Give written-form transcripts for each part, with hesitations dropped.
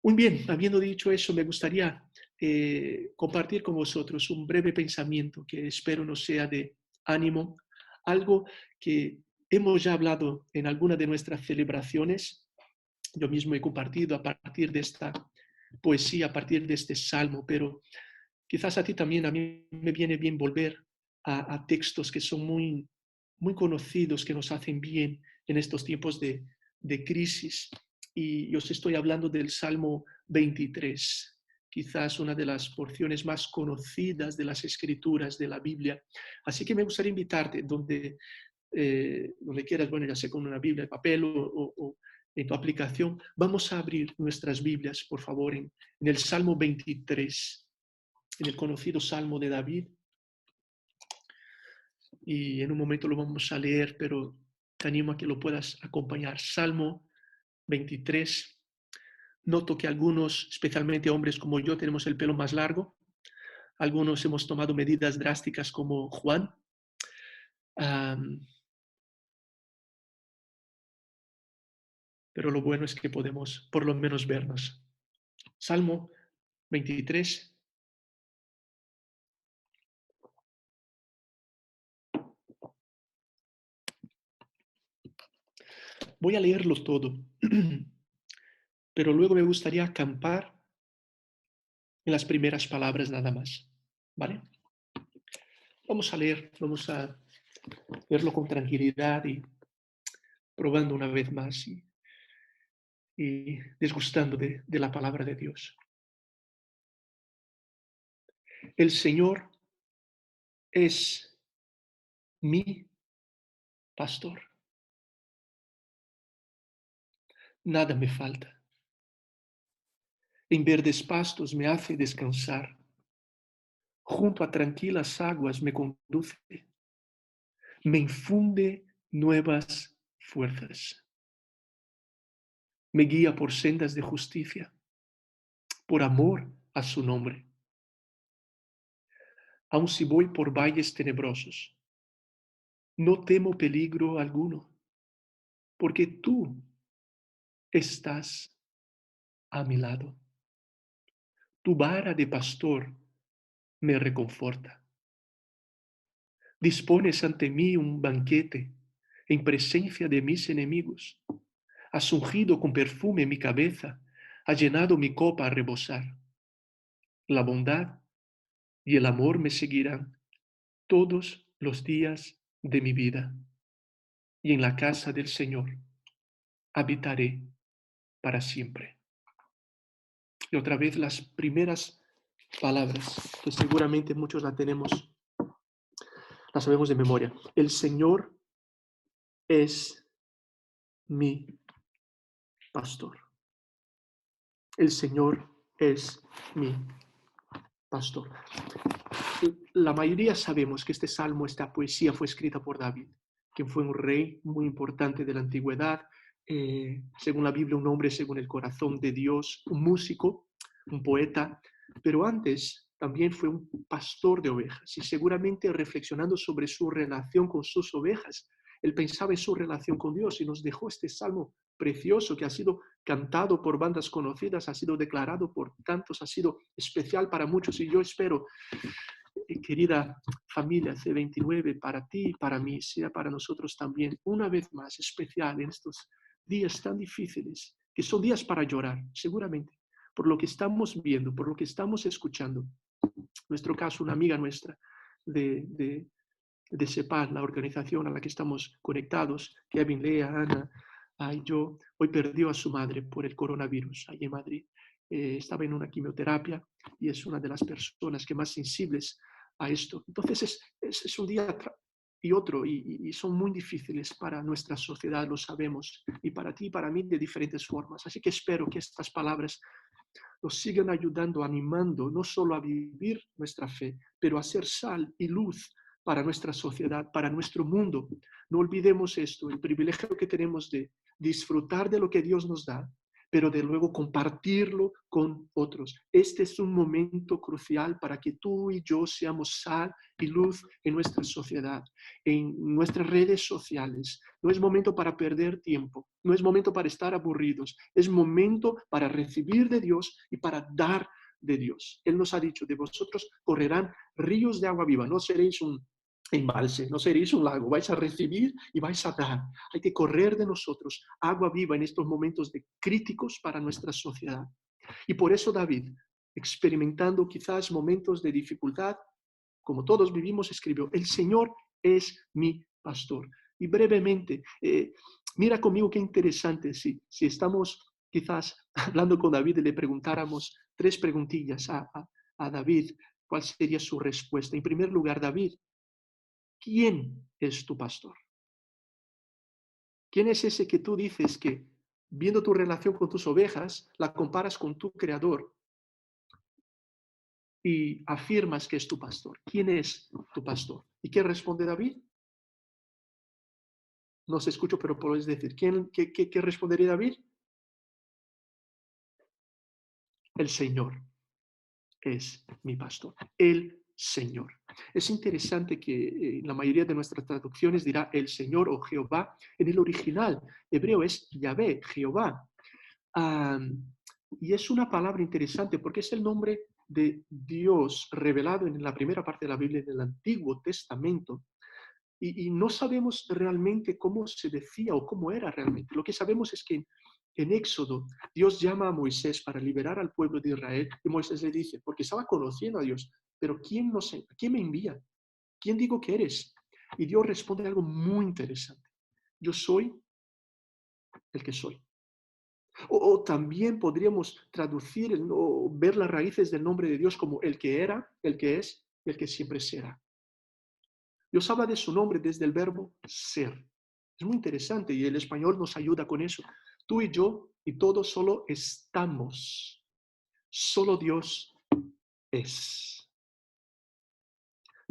Muy bien, habiendo dicho eso, me gustaría compartir con vosotros un breve pensamiento que espero nos sea de ánimo, algo que hemos ya hablado en alguna de nuestras celebraciones. Yo mismo he compartido a partir de esta poesía, a partir de este salmo, pero quizás a ti también, a mí me viene bien volver a textos que son muy conocidos, que nos hacen bien en estos tiempos de crisis. Y os estoy hablando del Salmo 23, quizás una de las porciones más conocidas de las escrituras de la Biblia. Así que me gustaría invitarte donde quieras, bueno, ya sea con una Biblia de papel o en tu aplicación, vamos a abrir nuestras Biblias, por favor, en el Salmo 23, en el conocido Salmo de David. Y en un momento lo vamos a leer, pero te animo a que lo puedas acompañar. Salmo 23. Noto que algunos, especialmente hombres como yo, tenemos el pelo más largo. Algunos hemos tomado medidas drásticas como Juan. Um, pero lo bueno es que podemos por lo menos vernos. Salmo 23. Voy a leerlo todo, pero luego me gustaría acampar en las primeras palabras nada más. ¿Vale? Vamos a leer, vamos a verlo con tranquilidad y probando una vez más y disgustando de la palabra de Dios. El Señor es mi pastor. Nada me falta. En verdes pastos me hace descansar. Junto a tranquilas aguas me conduce. Me infunde nuevas fuerzas. Me guía por sendas de justicia, por amor a su nombre. Aun si voy por valles tenebrosos, no temo peligro alguno, porque tú estás a mi lado. Tu vara de pastor me reconforta. Dispones ante mí un banquete en presencia de mis enemigos. Has ungido con perfume mi cabeza, has llenado mi copa a rebosar. La bondad y el amor me seguirán todos los días de mi vida, y en la casa del Señor habitaré para siempre. Y otra vez las primeras palabras, que seguramente muchos las sabemos de memoria. El Señor es mi pastor. El Señor es mi pastor. La mayoría sabemos que este salmo, esta poesía fue escrita por David, quien fue un rey muy importante de la antigüedad, según la Biblia, un hombre según el corazón de Dios, un músico, un poeta, pero antes también fue un pastor de ovejas y seguramente reflexionando sobre su relación con sus ovejas, él pensaba en su relación con Dios y nos dejó este salmo precioso que ha sido cantado por bandas conocidas, ha sido declarado por tantos, ha sido especial para muchos y yo espero, querida familia C29, para ti y para mí, sea para nosotros también una vez más especial en estos días tan difíciles, que son días para llorar, seguramente, por lo que estamos viendo, por lo que estamos escuchando. En nuestro caso, una amiga nuestra de CEPAL, la organización a la que estamos conectados, Kevin, Lea, Ana y yo, hoy perdió a su madre por el coronavirus allí en Madrid. Estaba en una quimioterapia y es una de las personas que más sensibles a esto. Entonces es un día y otro y son muy difíciles para nuestra sociedad, lo sabemos, y para ti y para mí de diferentes formas. Así que espero que estas palabras nos sigan ayudando, animando no solo a vivir nuestra fe, pero a ser sal y luz para nuestra sociedad, para nuestro mundo. No olvidemos esto, el privilegio que tenemos de disfrutar de lo que Dios nos da, pero de luego compartirlo con otros. Este es un momento crucial para que tú y yo seamos sal y luz en nuestra sociedad, en nuestras redes sociales. No es momento para perder tiempo, no es momento para estar aburridos, es momento para recibir de Dios y para dar de Dios. Él nos ha dicho, de vosotros correrán ríos de agua viva, no seréis un embalse, no seréis un lago, vais a recibir y vais a dar. Hay que correr de nosotros agua viva en estos momentos de críticos para nuestra sociedad. Y por eso David, experimentando quizás momentos de dificultad, como todos vivimos, escribió, el Señor es mi pastor. Y brevemente, mira conmigo qué interesante, si estamos quizás hablando con David y le preguntáramos 3 preguntillas a David, ¿cuál sería su respuesta? En primer lugar, David, ¿quién es tu pastor? ¿Quién es ese que tú dices que, viendo tu relación con tus ovejas, la comparas con tu creador y afirmas que es tu pastor? ¿Quién es tu pastor? ¿Y qué responde David? No se escucho, pero puedes decir. ¿Qué respondería David? El Señor es mi pastor. El Señor. Es interesante que la mayoría de nuestras traducciones dirá el Señor o Jehová. En el original hebreo es Yahvé, Jehová. Y es una palabra interesante porque es el nombre de Dios revelado en la primera parte de la Biblia, en el Antiguo Testamento. Y no sabemos realmente cómo se decía o cómo era realmente. Lo que sabemos es que en Éxodo Dios llama a Moisés para liberar al pueblo de Israel y Moisés le dice, porque estaba conociendo a Dios, pero ¿quién me envía? ¿Quién digo que eres? Y Dios responde algo muy interesante. Yo soy el que soy. O también podríamos traducir o ver las raíces del nombre de Dios como el que era, el que es y el que siempre será. Dios habla de su nombre desde el verbo ser. Es muy interesante y el español nos ayuda con eso. Tú y yo y todos solo estamos. Solo Dios es.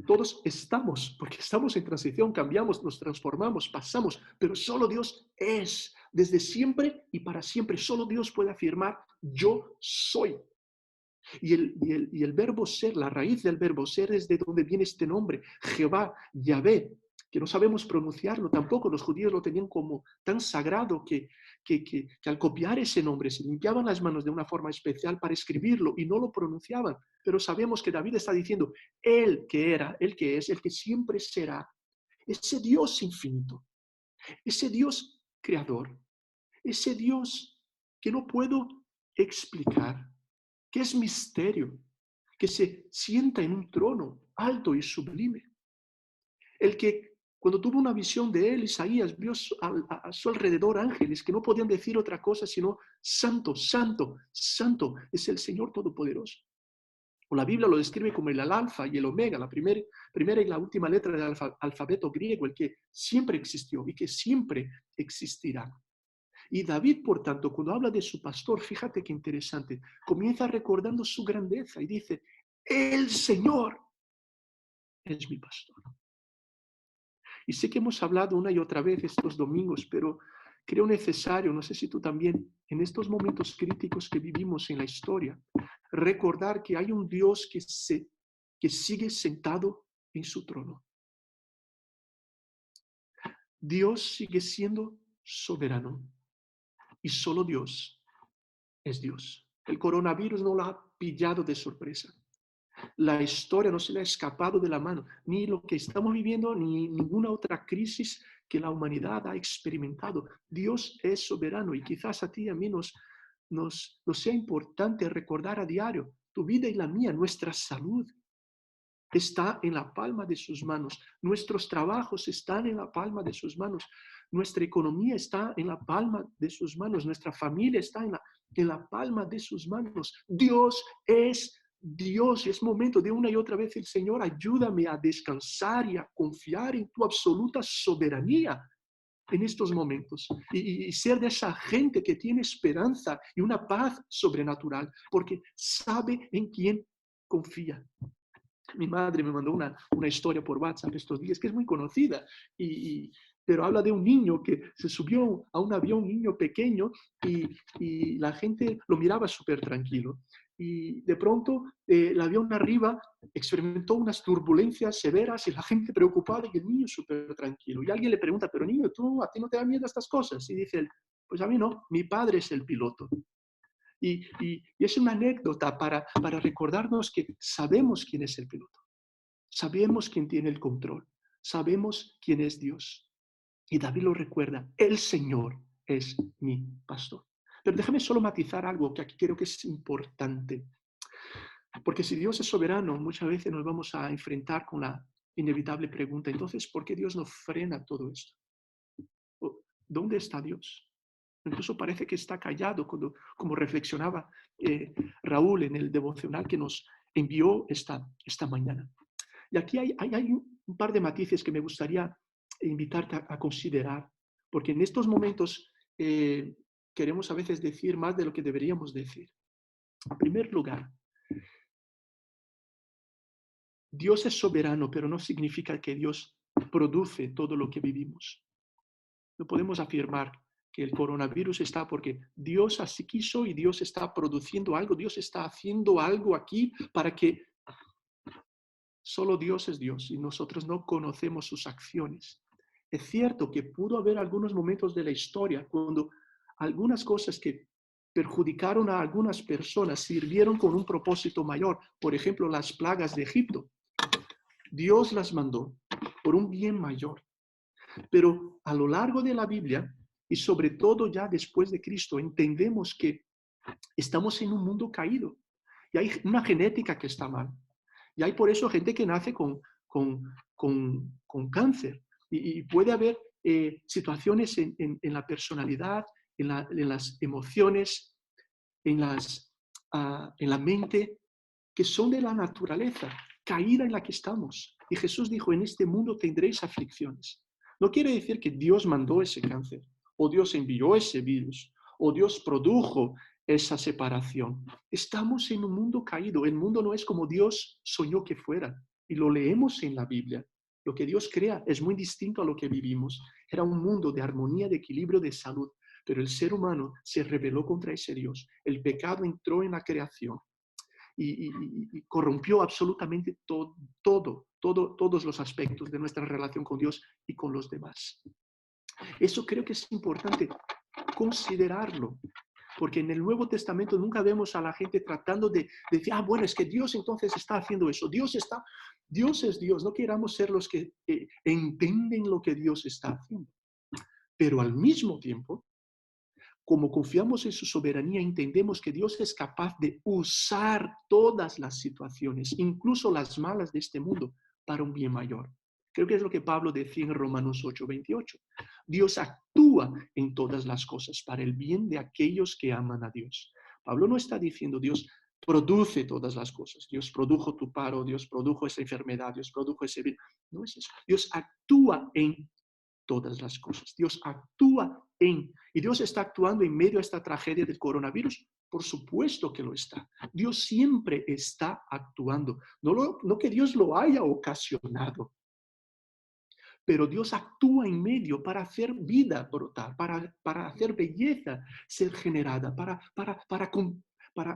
Todos estamos, porque estamos en transición, cambiamos, nos transformamos, pasamos, pero solo Dios es. Desde siempre y para siempre, solo Dios puede afirmar, yo soy. Y el verbo ser, la raíz del verbo ser es de donde viene este nombre, Jehová, Yahvé, que no sabemos pronunciarlo tampoco. Los judíos lo tenían como tan sagrado que al copiar ese nombre se limpiaban las manos de una forma especial para escribirlo y no lo pronunciaban. Pero sabemos que David está diciendo, el que era, el que es, el que siempre será, ese Dios infinito, ese Dios creador, ese Dios que no puedo explicar, que es misterio, que se sienta en un trono alto y sublime. El que cuando tuvo una visión de él, Isaías vio a su alrededor ángeles que no podían decir otra cosa sino santo, santo, santo es el Señor Todopoderoso. O la Biblia lo describe como el alfa y el omega, la primera y la última letra del alfabeto griego, el que siempre existió y que siempre existirá. Y David, por tanto, cuando habla de su pastor, fíjate qué interesante, comienza recordando su grandeza y dice, el Señor es mi pastor. Y sé que hemos hablado una y otra vez estos domingos, pero creo necesario, no sé si tú también, en estos momentos críticos que vivimos en la historia, recordar que hay un Dios que sigue sentado en su trono. Dios sigue siendo soberano y solo Dios es Dios. El coronavirus no lo ha pillado de sorpresa. La historia no se le ha escapado de la mano, ni lo que estamos viviendo, ni ninguna otra crisis que la humanidad ha experimentado. Dios es soberano y quizás a ti y a mí nos sea importante recordar a diario tu vida y la mía, nuestra salud está en la palma de sus manos, nuestros trabajos están en la palma de sus manos, nuestra economía está en la palma de sus manos, nuestra familia está en la palma de sus manos. Dios es Dios y es momento de una y otra vez el Señor, ayúdame a descansar y a confiar en tu absoluta soberanía en estos momentos y ser de esa gente que tiene esperanza y una paz sobrenatural porque sabe en quién confía. Mi madre me mandó una historia por WhatsApp estos días que es muy conocida y pero habla de un niño que se subió a un avión, un niño pequeño, y la gente lo miraba súper tranquilo. Y de pronto el avión arriba experimentó unas turbulencias severas y la gente preocupada y el niño súper tranquilo. Y alguien le pregunta, pero niño, ¿a ti no te da miedo estas cosas? Y dice él, pues a mí no, mi padre es el piloto. Y es una anécdota para recordarnos que sabemos quién es el piloto, sabemos quién tiene el control, sabemos quién es Dios. Y David lo recuerda, el Señor es mi pastor. Pero déjame solo matizar algo que aquí creo que es importante. Porque si Dios es soberano, muchas veces nos vamos a enfrentar con la inevitable pregunta, entonces, ¿por qué Dios no frena todo esto? ¿Dónde está Dios? Incluso parece que está callado, como reflexionaba Raúl en el devocional que nos envió esta mañana. Y aquí hay un par de matices que me gustaría invitarte a considerar, porque en estos momentos queremos a veces decir más de lo que deberíamos decir. En primer lugar, Dios es soberano, pero no significa que Dios produce todo lo que vivimos. No podemos afirmar que el coronavirus está porque Dios así quiso y Dios está produciendo algo, Dios está haciendo algo aquí para que solo Dios es Dios y nosotros no conocemos sus acciones. Es cierto que pudo haber algunos momentos de la historia cuando algunas cosas que perjudicaron a algunas personas sirvieron con un propósito mayor. Por ejemplo, las plagas de Egipto. Dios las mandó por un bien mayor. Pero a lo largo de la Biblia, y sobre todo ya después de Cristo, entendemos que estamos en un mundo caído. Y hay una genética que está mal. Y hay por eso gente que nace con cáncer. Y puede haber situaciones en la personalidad, en las emociones, en la mente, que son de la naturaleza, caída en la que estamos. Y Jesús dijo, en este mundo tendréis aflicciones. No quiere decir que Dios mandó ese cáncer, o Dios envió ese virus, o Dios produjo esa separación. Estamos en un mundo caído. El mundo no es como Dios soñó que fuera. Y lo leemos en la Biblia. Lo que Dios crea es muy distinto a lo que vivimos. Era un mundo de armonía, de equilibrio, de salud. Pero el ser humano se rebeló contra ese Dios. El pecado entró en la creación y corrompió absolutamente todos los aspectos de nuestra relación con Dios y con los demás. Eso creo que es importante considerarlo, porque en el Nuevo Testamento nunca vemos a la gente tratando de decir, bueno, es que Dios entonces está haciendo eso. Dios es Dios. No queramos ser los que entienden lo que Dios está haciendo. Pero al mismo tiempo, como confiamos en su soberanía, entendemos que Dios es capaz de usar todas las situaciones, incluso las malas de este mundo, para un bien mayor. Creo que es lo que Pablo decía en Romanos 8:28. Dios actúa en todas las cosas para el bien de aquellos que aman a Dios. Pablo no está diciendo Dios produce todas las cosas. Dios produjo tu paro, Dios produjo esa enfermedad, Dios produjo ese bien. No es eso. Dios actúa en todas las cosas. Dios actúa y Dios está actuando en medio de esta tragedia del coronavirus. Por supuesto que lo está. Dios siempre está actuando. No que Dios lo haya ocasionado, pero Dios actúa en medio para hacer vida brotar, para hacer belleza ser generada, para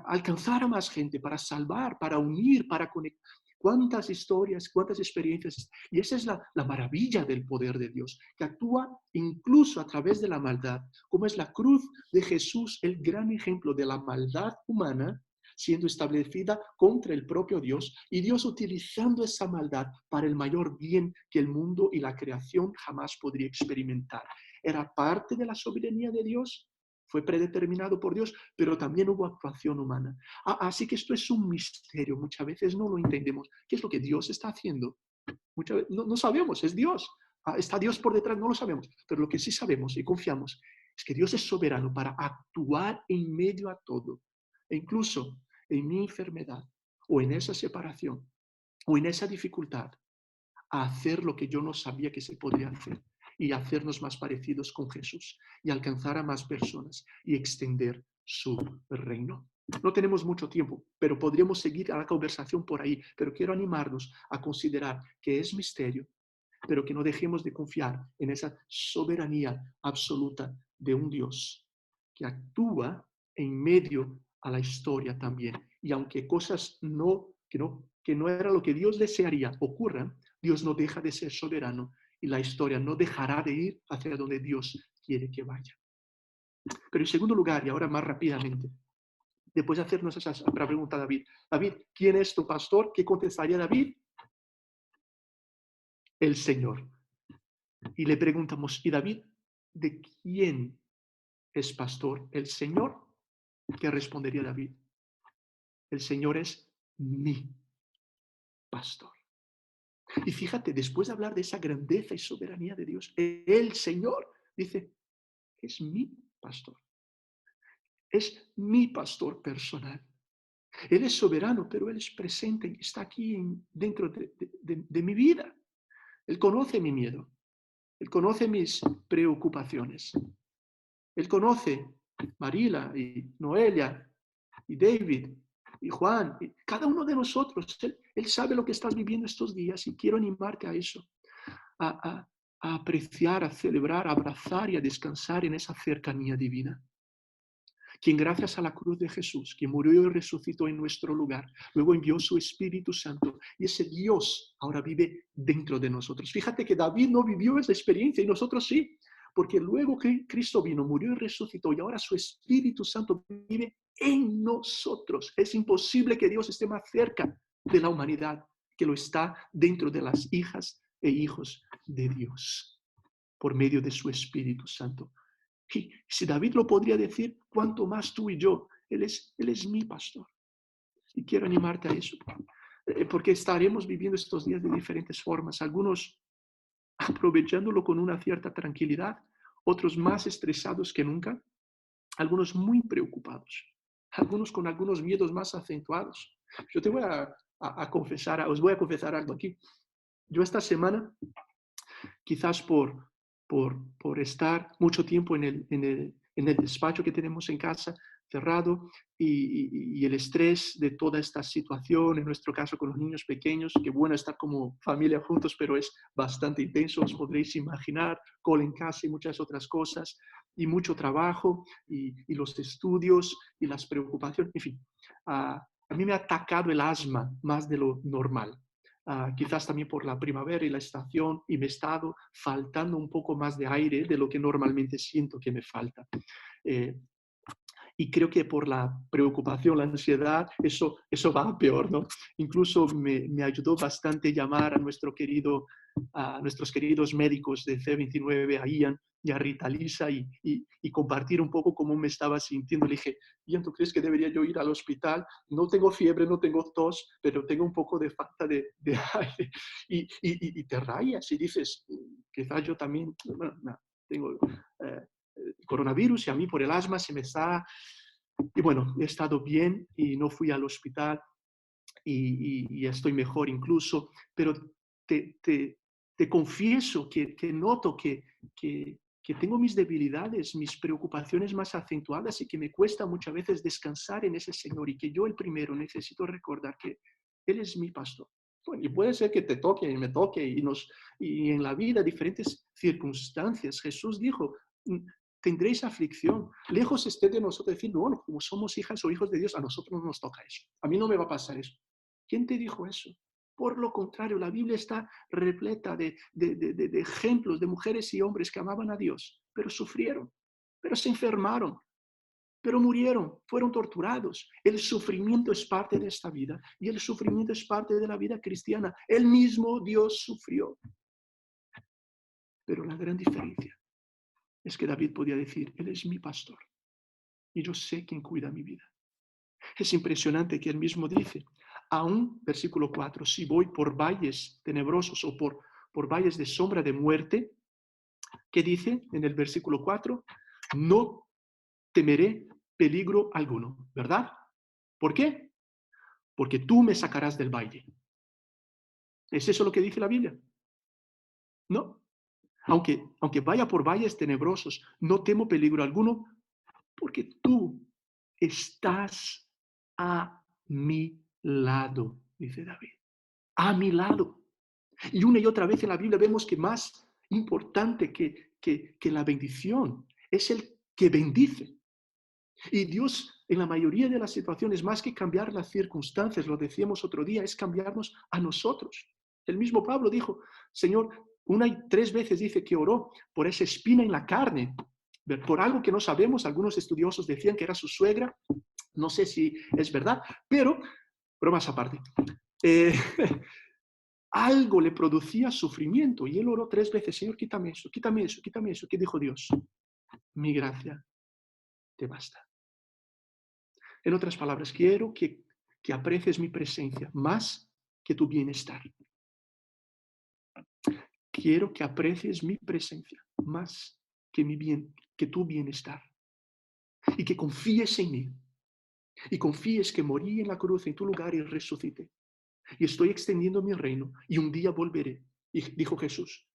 alcanzar a más gente, para salvar, para unir, para conectar. Cuántas historias, cuántas experiencias. Y esa es la maravilla del poder de Dios, que actúa incluso a través de la maldad, como es la cruz de Jesús, el gran ejemplo de la maldad humana siendo establecida contra el propio Dios y Dios utilizando esa maldad para el mayor bien que el mundo y la creación jamás podría experimentar. Era parte de la soberanía de Dios, fue predeterminado por Dios, pero también hubo actuación humana. Así que esto es un misterio, muchas veces no lo entendemos. ¿Qué es lo que Dios está haciendo? Muchas veces no sabemos, es Dios. ¿Está Dios por detrás? No lo sabemos, pero lo que sí sabemos y confiamos es que Dios es soberano para actuar en medio a todo. E incluso en mi enfermedad o en esa separación o en esa dificultad, a hacer lo que yo no sabía que se podía hacer y hacernos más parecidos con Jesús y alcanzar a más personas y extender su reino. No tenemos mucho tiempo, pero podríamos seguir a la conversación por ahí, pero quiero animarnos a considerar que es misterio, pero que no dejemos de confiar en esa soberanía absoluta de un Dios que actúa en medio a la historia también. Y aunque cosas que no era lo que Dios desearía ocurran, Dios no deja de ser soberano y la historia no dejará de ir hacia donde Dios quiere que vaya. Pero en segundo lugar, y ahora más rápidamente, después de hacernos esa pregunta a David, David, ¿quién es tu pastor? ¿Qué contestaría David? El Señor. Y le preguntamos, ¿y David de quién es pastor? ¿El Señor? ¿Qué respondería David? El Señor es mi pastor. Y fíjate, después de hablar de esa grandeza y soberanía de Dios, el Señor dice, es mi pastor. Es mi pastor personal. Él es soberano, pero Él es presente y está aquí dentro de mi vida. Él conoce mi miedo. Él conoce mis preocupaciones. Él conoce Marila y Noelia y David y Juan, y cada uno de nosotros. Él sabe lo que estás viviendo estos días y quiero animarte a eso, a apreciar, a celebrar, a abrazar y a descansar en esa cercanía divina. Quien gracias a la cruz de Jesús, que murió y resucitó en nuestro lugar, luego envió su Espíritu Santo y ese Dios ahora vive dentro de nosotros. Fíjate que David no vivió esa experiencia y nosotros sí, porque luego que Cristo vino, murió y resucitó y ahora su Espíritu Santo vive en nosotros. Es imposible que Dios esté más cerca de la humanidad que lo está dentro de las hijas e hijos de Dios por medio de su Espíritu Santo. Y si David lo podría decir, ¿cuánto más tú y yo? Él es mi pastor. Y quiero animarte a eso, porque estaremos viviendo estos días de diferentes formas, algunos aprovechándolo con una cierta tranquilidad, otros más estresados que nunca, algunos muy preocupados, algunos con algunos miedos más acentuados. Yo te voy a confesar, os voy a confesar algo aquí. Yo esta semana, quizás por estar mucho tiempo en el despacho que tenemos en casa, cerrado, y el estrés de toda esta situación, en nuestro caso con los niños pequeños, que bueno estar como familia juntos, pero es bastante intenso, os podréis imaginar, cole en casa y muchas otras cosas, y mucho trabajo, y los estudios, y las preocupaciones, en fin. A mí me ha atacado el asma más de lo normal. Quizás también por la primavera y la estación, y me he estado faltando un poco más de aire de lo que normalmente siento que me falta. Eh, y creo que por la preocupación, la ansiedad, eso va a peor, ¿no? Incluso me ayudó bastante llamar a nuestros queridos médicos de C29, a Ian y a Rita Lisa, y compartir un poco cómo me estaba sintiendo. Le dije, Ian, ¿tú crees que debería yo ir al hospital? No tengo fiebre, no tengo tos, pero tengo un poco de falta de aire. Y te rayas y dices, quizás yo también, bueno, no, tengo... coronavirus y a mí por el asma se me está... Y bueno, he estado bien y no fui al hospital y estoy mejor incluso, pero te confieso que noto que tengo mis debilidades, mis preocupaciones más acentuadas y que me cuesta muchas veces descansar en ese Señor y que yo el primero necesito recordar que Él es mi pastor. Bueno, y puede ser que te toque y me toque y en la vida diferentes circunstancias. Jesús dijo, tendréis aflicción, lejos esté de nosotros decir, bueno, como somos hijas o hijos de Dios, a nosotros no nos toca eso, a mí no me va a pasar eso. ¿Quién te dijo eso? Por lo contrario, la Biblia está repleta de ejemplos de mujeres y hombres que amaban a Dios, pero sufrieron, pero se enfermaron, pero murieron, fueron torturados. El sufrimiento es parte de esta vida y el sufrimiento es parte de la vida cristiana. El mismo Dios sufrió. Pero la gran diferencia es que David podía decir, Él es mi pastor y yo sé quién cuida mi vida. Es impresionante que él mismo dice, aún, versículo 4, si voy por valles tenebrosos o por valles de sombra de muerte, ¿qué dice en el versículo 4? No temeré peligro alguno, ¿verdad? ¿Por qué? Porque tú me sacarás del valle. ¿Es eso lo que dice la Biblia? No. Aunque vaya por valles tenebrosos, no temo peligro alguno, porque tú estás a mi lado, dice David. A mi lado. Y una y otra vez en la Biblia vemos que más importante que la bendición es el que bendice. Y Dios, en la mayoría de las situaciones, más que cambiar las circunstancias, lo decíamos otro día, es cambiarnos a nosotros. El mismo Pablo dijo, Señor, una y tres veces dice que oró por esa espina en la carne, por algo que no sabemos. Algunos estudiosos decían que era su suegra, no sé si es verdad, pero bromas aparte. Eh, algo le producía sufrimiento y él oró tres veces, Señor, quítame eso, quítame eso, quítame eso. ¿Qué dijo Dios? Mi gracia te basta. En otras palabras, quiero que aprecies mi presencia más que tu bienestar. Quiero que aprecies mi presencia más que tu bienestar. Y que confíes en mí. Y confíes que morí en la cruz en tu lugar y resucité. Y estoy extendiendo mi reino y un día volveré. Y dijo Jesús.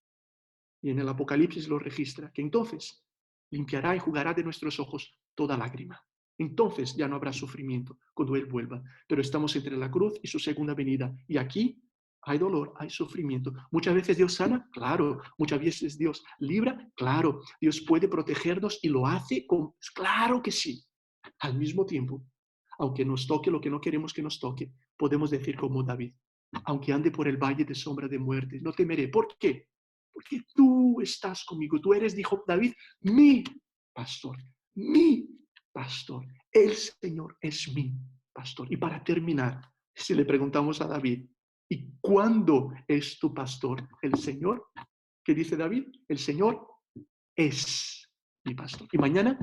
Y en el Apocalipsis lo registra, que entonces limpiará y jugará de nuestros ojos toda lágrima. Entonces ya no habrá sufrimiento cuando Él vuelva. Pero estamos entre la cruz y su segunda venida. Y aquí hay dolor, hay sufrimiento. Muchas veces Dios sana, claro. Muchas veces Dios libra, claro. Dios puede protegernos y lo hace, claro que sí. Al mismo tiempo, aunque nos toque lo que no queremos que nos toque, podemos decir como David, aunque ande por el valle de sombra de muerte, no temeré. ¿Por qué? Porque tú estás conmigo. Tú eres, dijo David, mi pastor, mi pastor. El Señor es mi pastor. Y para terminar, si le preguntamos a David, ¿y cuándo es tu pastor el Señor? ¿Qué dice David? El Señor es mi pastor. Y mañana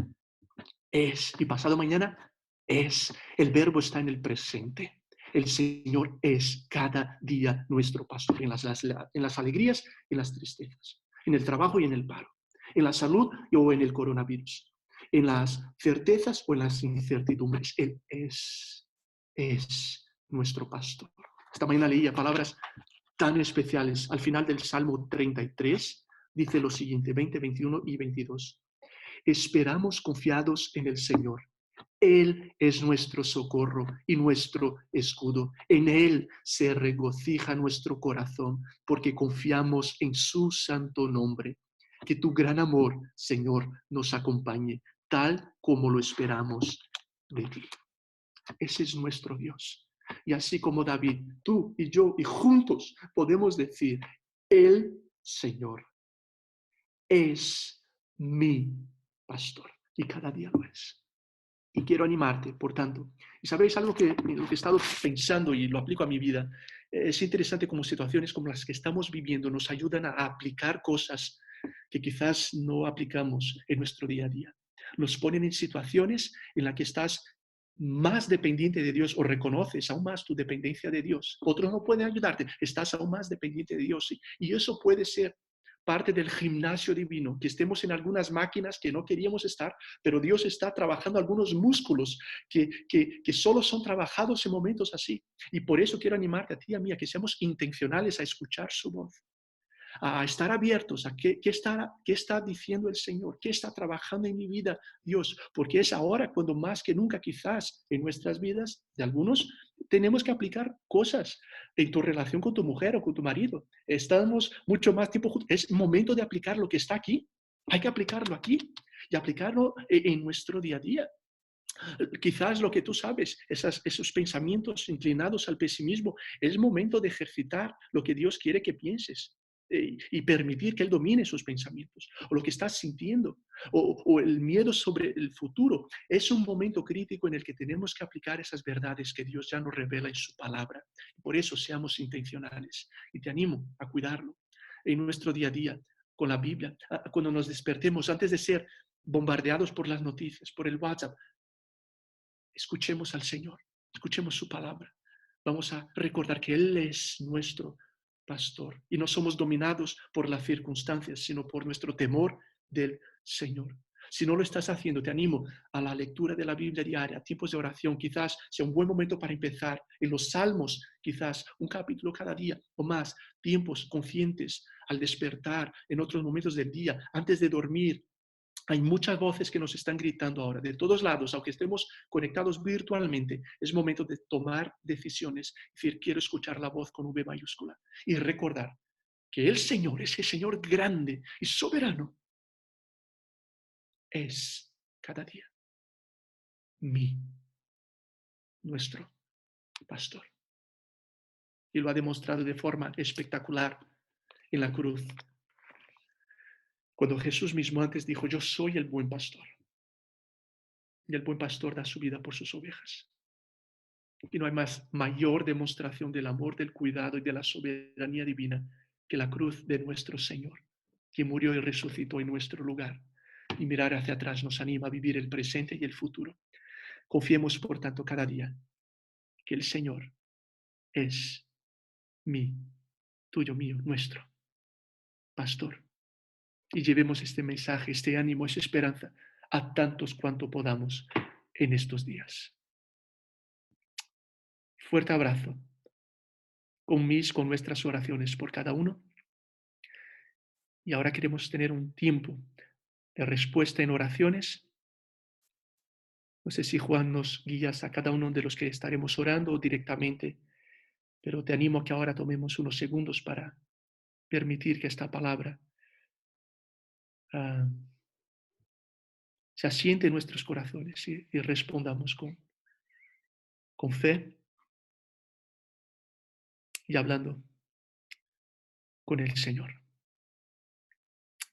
es. Y pasado mañana es. El verbo está en el presente. El Señor es cada día nuestro pastor, en las alegrías y en las tristezas, en el trabajo y en el paro, en la salud o en el coronavirus, en las certezas o en las incertidumbres. Él es nuestro pastor. Esta mañana leía palabras tan especiales. Al final del Salmo 33 dice lo siguiente, 20, 21 y 22. Esperamos confiados en el Señor. Él es nuestro socorro y nuestro escudo. En Él se regocija nuestro corazón porque confiamos en su santo nombre. Que tu gran amor, Señor, nos acompañe, tal como lo esperamos de ti. Ese es nuestro Dios. Y así como David, tú y yo, y juntos podemos decir, el Señor es mi pastor. Y cada día lo es. Y quiero animarte, por tanto. Y sabéis algo lo que he estado pensando y lo aplico a mi vida. Es interesante como situaciones como las que estamos viviendo nos ayudan a aplicar cosas que quizás no aplicamos en nuestro día a día. Nos ponen en situaciones en las que estás más dependiente de Dios o reconoces aún más tu dependencia de Dios. Otros no pueden ayudarte, estás aún más dependiente de Dios. Y eso puede ser parte del gimnasio divino, que estemos en algunas máquinas que no queríamos estar, pero Dios está trabajando algunos músculos que solo son trabajados en momentos así. Y por eso quiero animarte a ti y a mí a que seamos intencionales a escuchar su voz, a estar abiertos a qué está diciendo el Señor, qué está trabajando en mi vida Dios, porque es ahora cuando más que nunca quizás en nuestras vidas de algunos tenemos que aplicar cosas en tu relación con tu mujer o con tu marido. Estamos mucho más tiempo juntos. Es momento de aplicar lo que está aquí. Hay que aplicarlo aquí y aplicarlo en nuestro día a día. Quizás lo que tú sabes, esos pensamientos inclinados al pesimismo, es momento de ejercitar lo que Dios quiere que pienses y permitir que Él domine sus pensamientos, o lo que estás sintiendo, o el miedo sobre el futuro. Es un momento crítico en el que tenemos que aplicar esas verdades que Dios ya nos revela en su palabra. Por eso seamos intencionales y te animo a cuidarlo en nuestro día a día con la Biblia, cuando nos despertemos, antes de ser bombardeados por las noticias, por el WhatsApp. Escuchemos al Señor, escuchemos su palabra. Vamos a recordar que Él es nuestro pastor y no somos dominados por las circunstancias, sino por nuestro temor del Señor. Si no lo estás haciendo, te animo a la lectura de la Biblia diaria, tiempos de oración. Quizás sea un buen momento para empezar. En los Salmos, quizás un capítulo cada día o más. Tiempos conscientes al despertar, en otros momentos del día, antes de dormir. Hay muchas voces que nos están gritando ahora, de todos lados, aunque estemos conectados virtualmente. Es momento de tomar decisiones, es decir, quiero escuchar la voz con V mayúscula y recordar que el Señor, ese Señor grande y soberano, es cada día mi, nuestro pastor. Y lo ha demostrado de forma espectacular en la cruz, cuando Jesús mismo antes dijo, yo soy el buen pastor. Y el buen pastor da su vida por sus ovejas. Y no hay más mayor demostración del amor, del cuidado y de la soberanía divina que la cruz de nuestro Señor, que murió y resucitó en nuestro lugar. Y mirar hacia atrás nos anima a vivir el presente y el futuro. Confiemos, por tanto, cada día que el Señor es mi, tuyo, mío, nuestro pastor. Y llevemos este mensaje, este ánimo, esa esperanza a tantos cuanto podamos en estos días. Fuerte abrazo con nuestras oraciones por cada uno. Y ahora queremos tener un tiempo de respuesta en oraciones. No sé si Juan nos guías a cada uno de los que estaremos orando directamente, pero te animo a que ahora tomemos unos segundos para permitir que esta palabra uh, se asiente en nuestros corazones y respondamos con fe y hablando con el Señor.